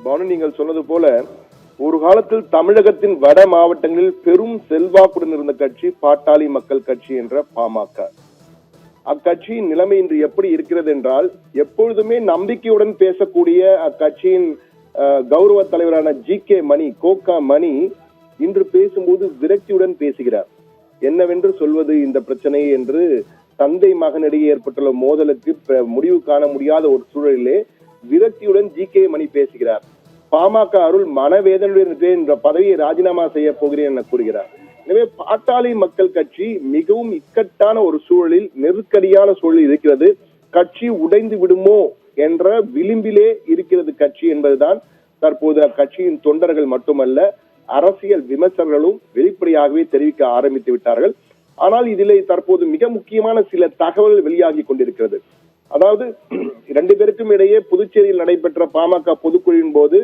பானு, நீங்கள் சொன்னது போல ஒரு காலத்தில் தமிழகத்தின் வட மாவட்டங்களில் பெரும் செல்வாக்குடன் இருந்த கட்சி பாட்டாளி மக்கள் கட்சி என்ற பாமக. அக்கட்சியின் நிலைமை இன்று எப்படி இருக்கிறது என்றால், எப்பொழுதுமே நம்பிக்கையுடன் பேசக்கூடிய அக்கட்சியின் கௌரவ தலைவரான ஜி.கே. மணி, கோகா மணி இன்று பேசும்போது விரக்தியுடன் பேசுகிறார். என்னவென்று சொல்வது இந்த பிரச்சனை என்று தந்தை மகனிடையே ஏற்பட்டுள்ள மோதலுக்கு முடிவு காண முடியாத ஒரு சூழலிலே விரக்தியுடன் ஜி.கே. மணி பேசுகிறார். பாமக அருள் மனவேதனையுடன் என்ற பதவியை ராஜினாமா செய்ய போகிறேன் என கூறுகிறார். எனவே பாட்டாளி மக்கள் கட்சி மிகவும் இக்கட்டான ஒரு சூழலில், நெருக்கடியான சூழலில் இருக்கிறது. கட்சி உடைந்து விடுமோ என்ற விளிம்பிலே இருக்கிறது கட்சி என்பதுதான் தற்போது அக்கட்சியின் தொண்டர்கள் மட்டுமல்ல, அரசியல் விமர்சகர்களும் வெளிப்படையாகவே தெரிவிக்க ஆரம்பித்து விட்டார்கள். ஆனால் இதிலே தற்போது மிக முக்கியமான சில தகவல்கள் வெளியாகி கொண்டிருக்கிறது. அதாவது 2 பேருக்கும் இடையே புதுச்சேரியில் நடைபெற்ற பாமக பொதுக்குழுவின் போது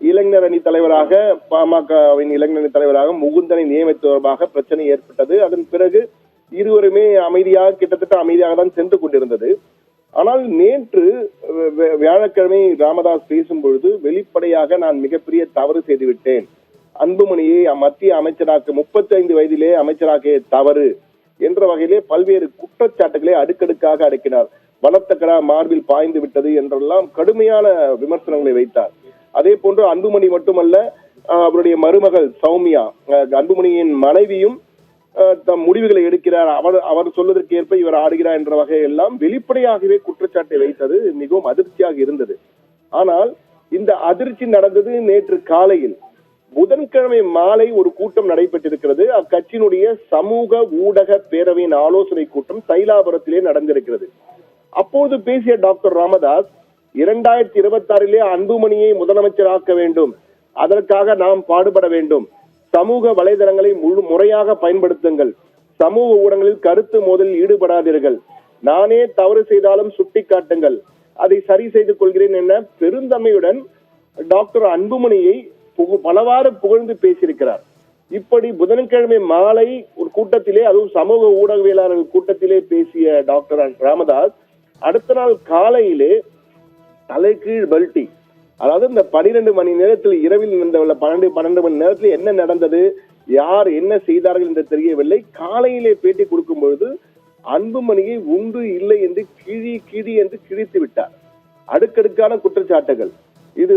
இளைஞர் அணி தலைவராக, பாமகவின் இளைஞர் அணி தலைவராக முகுந்தனை நியமித்த தொடர்பாக பிரச்சனை ஏற்பட்டது. அதன் பிறகு இருவருமே கிட்டத்தட்ட அமைதியாக தான் சென்று கொண்டிருந்தது. ஆனால் நேற்று வியாழக்கிழமை ராமதாஸ் பேசும்பொழுது வெளிப்படையாக நான் மிகப்பெரிய தவறு செய்துவிட்டேன், அன்புமணியை மத்திய அமைச்சராக்க 35 வயதிலே அமைச்சராக்கிய தவறு என்ற வகையிலே பல்வேறு குற்றச்சாட்டுகளை அடுக்கடுக்காக அடுக்கினார். பலத்த கடா மார்பில் பாய்ந்து விட்டது என்றெல்லாம் கடுமையான விமர்சனங்களை வைத்தார். அதே போன்று அன்புமணி மட்டுமல்ல, அவருடைய மருமகள் சௌமியா, அன்புமணியின் மனைவியும் தம் முடிவுகளை எடுக்கிறார், அவர் சொல்வதற்கு ஏற்ப இவர் ஆடுகிறார் என்ற வகையெல்லாம் வெளிப்படையாகவே குற்றச்சாட்டை வைத்தது மிகவும் அதிர்ச்சியாக இருந்தது. ஆனால் இந்த அதிர்ச்சி நடந்தது நேற்று காலையில். புதன்கிழமை மாலை ஒரு கூட்டம் நடைபெற்றிருக்கிறது. அக்கட்சியினுடைய சமூக ஊடக பேரவையின் ஆலோசனை கூட்டம் தைலாபுரத்திலே நடந்திருக்கிறது. அப்போது பேசிய டாக்டர் ராமதாஸ், 2026 அன்புமணியை முதலமைச்சராக்க வேண்டும், அதற்காக நாம் பாடுபட வேண்டும், சமூக வலைதளங்களை முறையாக பயன்படுத்துங்கள், சமூக ஊடகங்களில் கருத்து மோதலில் ஈடுபடாதீர்கள், நானே தவறு செய்தாலும் சுட்டி காட்டுங்கள், அதை சரி செய்து கொள்கிறேன் என பெருந்தன்மையுடன் டாக்டர் அன்புமணியை பலவாறு புகழ்ந்து பேசியிருக்கிறார். இப்படி புதன்கிழமை மாலை ஒரு கூட்டத்திலே, அதுவும் சமூக ஊடகவியலாளர்கள் கூட்டத்திலே பேசிய டாக்டர் ராமதாஸ் அடுத்த நாள் காலையிலே தலைகீழ் பல்டி, அதாவது இந்த 12 மணி நேரத்தில், இரவில் இந்த 12 மணி நேரத்தில் என்ன நடந்தது, யார் என்ன செய்தார்கள் என்று தெரியவில்லை. காலையிலே பேட்டி கொடுக்கும் பொழுது அன்புமணியை உண்டு இல்லை என்று கிழி என்று கிழித்து விட்டார். அடுக்கடுக்கான குற்றச்சாட்டுகள். இது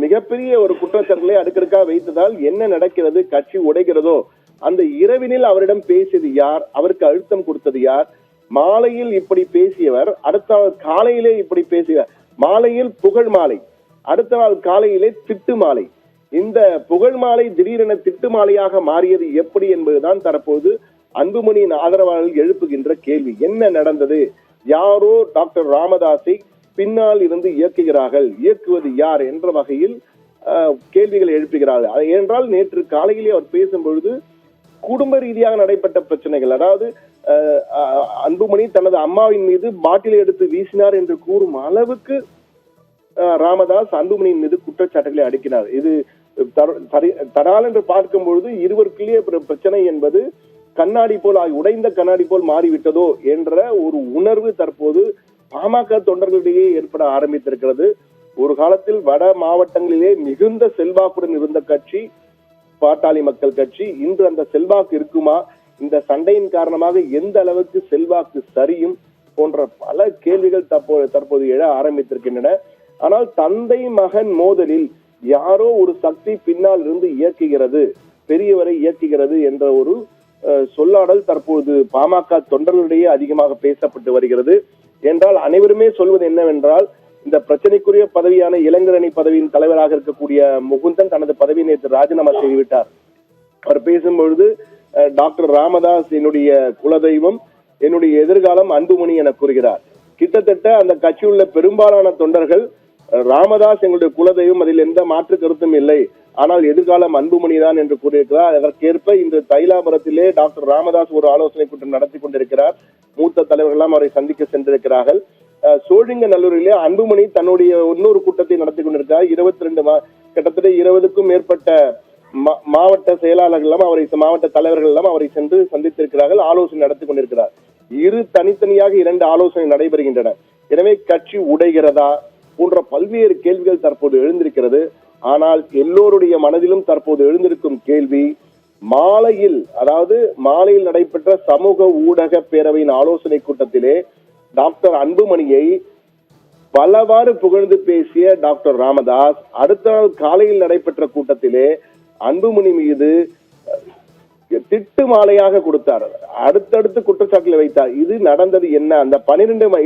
மிகப்பெரிய ஒரு குற்றச்சாட்டுகளை அடுக்கடுக்காக வைத்ததால் என்ன நடக்கிறது, கட்சி உடைகிறதோ. அந்த இரவினில் அவரிடம் பேசியது யார், அவருக்கு அழுத்தம் கொடுத்தது யார்? மாலையில் இப்படி பேசியவர் அடுத்த நாள் காலையிலே இப்படி பேசியவர். மாலையில் புகழ் மாலை, அடுத்த நாள் காலையிலே திட்டு மாலை. இந்த புகழ் மாலை திடீரென திட்டு மாலையாக மாறியது எப்படி என்பதுதான் தற்போது அன்புமணியின் ஆதரவாளர்கள் எழுப்புகின்ற கேள்வி. என்ன நடந்தது? யாரோ டாக்டர் ராமதாஸை பின்னால் இருந்து இயக்குகிறார்கள், இயக்குவது யார் என்ற வகையில் கேள்விகளை எழுப்புகிறார்கள். ஏனென்றால் நேற்று காலையிலே அவர் பேசும்பொழுது குடும்ப ரீதியாக நடைபெற்ற பிரச்சனைகள், அதாவது அன்புமணி தனது அம்மாவின் மீது பாட்டிலை எடுத்து வீசினார் என்று கூறும் அளவுக்கு ராமதாஸ் அன்புமணியின் மீது குற்றச்சாட்டுகளை அடுக்கினார். இது தரால் என்று பார்க்கும் பொழுது இருவருக்குள்ளே பிரச்சனை என்பது கண்ணாடி போல், உடைந்த கண்ணாடி போல் மாறிவிட்டதோ என்ற ஒரு உணர்வு தற்போது பாமக தொண்டர்களிடையே ஏற்பட ஆரம்பித்திருக்கிறது. ஒரு காலத்தில் வட மாவட்டங்களிலே மிகுந்த செல்வாக்குடன் இருந்த கட்சி பாட்டாளி மக்கள் கட்சி. இன்று அந்த செல்வாக்கு இருக்குமா? இந்த சண்டையின் காரணமாக எந்த அளவுக்கு செல்வாக்கு சரியும் போன்ற பல கேள்விகள் தற்போது எழ ஆரம்பித்திருக்கின்றன. ஆனால் தந்தை மகன் மோதலில் யாரோ ஒரு சக்தி பின்னால் இருந்து இயக்குகிறது, பெரியவரை இயக்குகிறது என்ற ஒரு சொல்லாடல் தற்போது பாமக தொண்டர்களிடையே அதிகமாக பேசப்பட்டு வருகிறது. என்றால் அனைவருமே சொல்வது என்னவென்றால், இந்த பிரச்சனைக்குரிய பதவியான இளைஞர் அணி பதவியின் தலைவராக இருக்கக்கூடிய முகுந்தன் தனது பதவியை நேற்று ராஜினாமா செய்துவிட்டார். அவர் பேசும்பொழுது டாக்டர் ராமதாஸ் என்னுடைய குலதெய்வம், என்னுடைய எதிர்காலம் அன்புமணி என கூறுகிறார். கிட்டத்தட்ட அந்த கட்சியுள்ள பெரும்பாலான தொண்டர்கள் ராமதாஸ் எங்களுடைய குலதெய்வம், அதில் எந்த மாற்று கருத்தும் இல்லை, ஆனால் எதிர்காலம் அன்புமணி தான் என்று கூறியிருக்கிறார். அதற்கேற்ப இன்று தைலாபுரத்திலே டாக்டர் ராமதாஸ் ஒரு ஆலோசனை கூட்டம் நடத்தி கொண்டிருக்கிறார். மூத்த தலைவர்கள் அவரை சந்திக்க சென்றிருக்கிறார்கள். சோழிங்கநல்லூரிலே அன்புமணி தன்னுடைய இன்னொரு கூட்டத்தை நடத்தி கொண்டிருக்கிறார். 22 கிட்டத்தட்ட 20க்கும் மேற்பட்ட மாவட்ட செயலாளர்கள் அவரை, மாவட்ட தலைவர்கள் எல்லாம் அவரை சென்று சந்தித்திருக்கிறார்கள், ஆலோசனை நடத்தி கொண்டிருக்கிறார். தனித்தனியாக 2 ஆலோசனை நடைபெறுகின்றன. எனவே கட்சி உடைகிறதா, போன்ற பல்வேறு கேள்விகள் தற்போது எழுந்திருக்கிறது. ஆனால் எல்லோருடைய மனதிலும் தற்போது எழுந்திருக்கும் கேள்வி, மாலையில் நடைபெற்ற சமூக ஊடக பேரவையின் ஆலோசனை கூட்டத்திலே டாக்டர் அன்புமணியை பலவாறு புகழ்ந்து பேசிய டாக்டர் ராமதாஸ் அடுத்த நாள் காலையில் நடைபெற்ற கூட்டத்திலே அன்புமணி மீது திட்டு மாலையாக கொடுத்தார். அடுத்தடுத்து குற்றச்சாட்டுகளை வைத்தார். இது நடந்தது என்ன? அந்த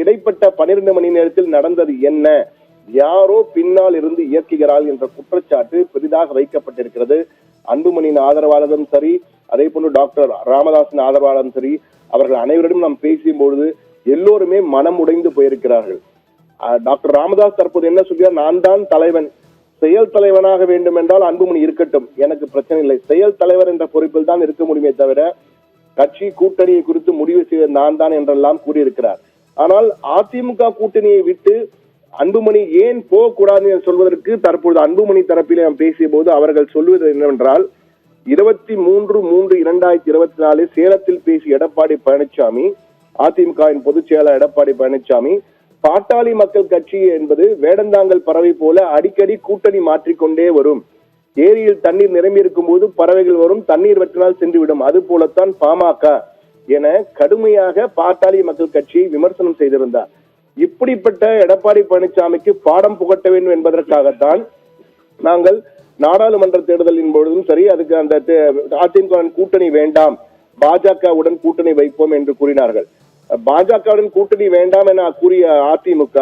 இடைப்பட்ட 12 மணி நேரத்தில் நடந்தது என்ன? யாரோ பின்னால் இருந்து இயக்குகிறாள் என்ற குற்றச்சாட்டு பெரிதாக வைக்கப்பட்டிருக்கிறது. அன்புமணியின் ஆதரவாளரும் சரி, அதே போன்று டாக்டர் ராமதாஸின் ஆதரவாளரும் சரி, அவர்கள் அனைவரிடம் நாம் பேசும் பொழுது எல்லோருமே மனம் உடைந்து போயிருக்கிறார்கள். டாக்டர் ராமதாஸ் தற்போது என்ன சொல்கிறார்? நான் தான் தலைவன், செயல் தலைவனாக வேண்டும் என்றால் அன்புமணி இருக்கட்டும், எனக்கு பிரச்சனை இல்லை. செயல் தலைவர் என்ற பொறுப்பில் தான் இருக்க முடியுமே தவிர கட்சி கூட்டணியை குறித்து முடிவு செய்த நான் தான் என்றெல்லாம் கூறியிருக்கிறார். ஆனால் அதிமுக கூட்டணியை விட்டு அன்புமணி ஏன் போகக்கூடாது என்று சொல்வதற்கு தற்போது அன்புமணி தரப்பிலே நாம் பேசிய போது அவர்கள் சொல்வது என்னவென்றால், 23/3/2024 சேலத்தில் பேசிய எடப்பாடி பழனிசாமி, அதிமுகவின் பொதுச் செயலாளர் எடப்பாடி பழனிசாமி, பாட்டாளி மக்கள் கட்சி என்பது வேடந்தாங்கல் பறவை போல அடிக்கடி கூட்டணி மாற்றிக்கொண்டே வரும். ஏரியில் தண்ணீர் நிரம்பி இருக்கும் போது பறவைகள் வரும், தண்ணீர் வெற்றினால் சென்றுவிடும். அது போலத்தான் பாமக என கடுமையாக பாட்டாளி மக்கள் கட்சியை விமர்சனம் செய்திருந்தார். இப்படிப்பட்ட எடப்பாடி பழனிசாமிக்கு பாடம் புகட்ட வேண்டும் என்பதற்காகத்தான் நாங்கள் நாடாளுமன்ற தேர்தலின் பொழுதும் சரி, அதுக்கு அந்த அதிமுக கூட்டணி வேண்டாம், பாஜகவுடன் கூட்டணி வைப்போம் என்று கூறினார்கள். பாஜகவுடன் கூட்டணி வேண்டாம் என கூறிய அதிமுக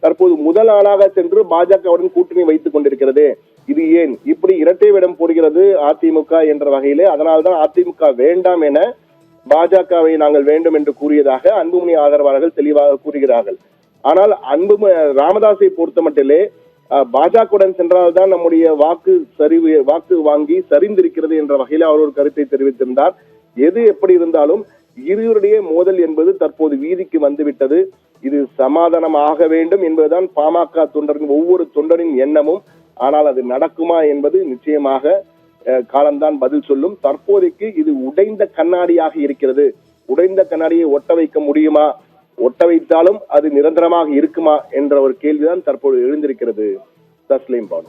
தற்போது முதல் ஆளாக சென்று பாஜகவுடன் கூட்டணி வைத்துக் கொண்டிருக்கிறது. இது ஏன் இப்படி இரட்டை வேடம் போடுகிறது அதிமுக என்ற வகையிலே? அதனால்தான் அதிமுக வேண்டாம் என பாஜகவை நாங்கள் வேண்டும் என்று கூறியதாக அன்புமணி ஆதரவாளர்கள் தெளிவாக கூறுகிறார்கள். ஆனால் ராமதாஸை பொறுத்த மட்டிலே பாஜகவுடன் சென்றால்தான் நம்முடைய வாக்கு வாங்கி சரிந்திருக்கிறது என்ற வகையில் அவர் ஒரு கருத்தை தெரிவித்திருந்தார். எது எப்படி இருந்தாலும் இருவருடைய மோதல் என்பது தற்போது வீதிக்கு வந்துவிட்டது. இது சமாதானம் ஆக வேண்டும் என்பதுதான் பாமக தொண்டரின் ஒவ்வொரு தொண்டரின் எண்ணமும். ஆனால் அது நடக்குமா என்பது நிச்சயமாக காலம்தான் பதில் சொல்லும். தற்போதைக்கு இது உடைந்த கண்ணாடியாக இருக்கிறது. உடைந்த கண்ணாடியை ஒட்ட வைக்க முடியுமா? ஒட்ட வைத்தாலும் அது நிரந்தரமாக இருக்குமா என்ற ஒரு கேள்விதான் தற்போது எழுந்திருக்கிறது. தஸ்லீம் பானு.